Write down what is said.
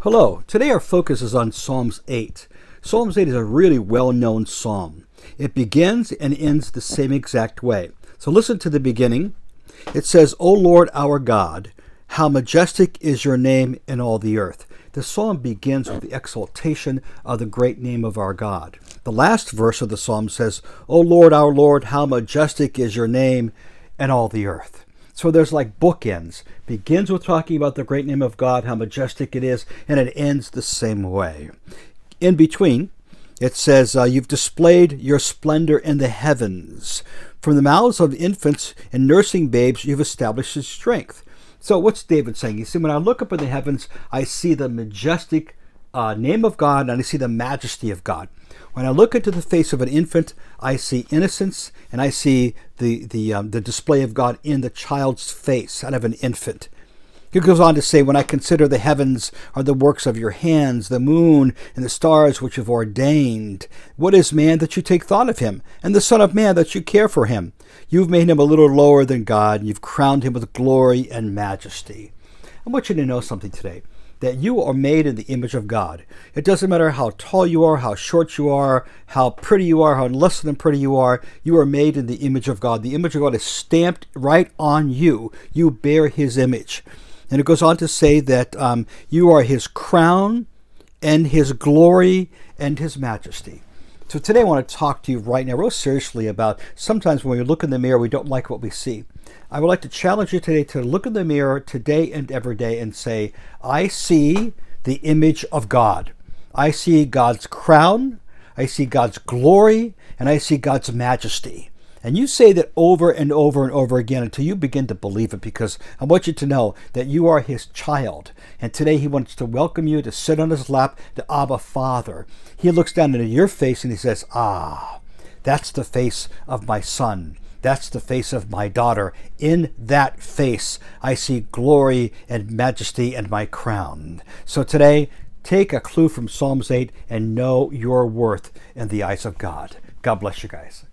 Hello, today our focus is on Psalms 8. Psalms 8 is a really well-known psalm. It begins and ends the same exact way. So listen to the beginning. It says, O Lord our God, how majestic is your name in all the earth. The psalm begins with the exaltation of the great name of our God. The last verse of the psalm says, O Lord our Lord, how majestic is your name in all the earth. So there's like bookends. Begins with talking about the great name of God, how majestic it is, and it ends the same way. In between, it says, you've displayed your splendor in the heavens. From the mouths of infants and nursing babes, you've established his strength. So what's David saying? You see, when I look up in the heavens, I see the majestic name of God, and I see the majesty of God. When I look into the face of an infant, I see innocence, and I see the display of God in the child's face out of an infant. He goes on to say, when I consider the heavens are the works of your hands, the moon and the stars which you've ordained. What is man that you take thought of him, and the son of man that you care for him? You've made him a little lower than God, and you've crowned him with glory and majesty. I want you to know something today, that you are made in the image of God. It doesn't matter how tall you are, how short you are, how pretty you are, how less than pretty you are made in the image of God. The image of God is stamped right on you. You bear his image. And it goes on to say that you are his crown and his glory and his majesty. So today I want to talk to you right now real seriously about sometimes when we look in the mirror, we don't like what we see. I would like to challenge you today to look in the mirror today and every day and say, I see the image of God. I see God's crown, I see God's glory, and I see God's majesty. And you say that over and over and over again until you begin to believe it, because I want you to know that you are his child. And today he wants to welcome you to sit on his lap, the Abba Father. He looks down into your face and he says, that's the face of my son. That's the face of my daughter. In that face, I see glory and majesty and my crown. So today, take a clue from Psalms 8 and know your worth in the eyes of God. God bless you guys.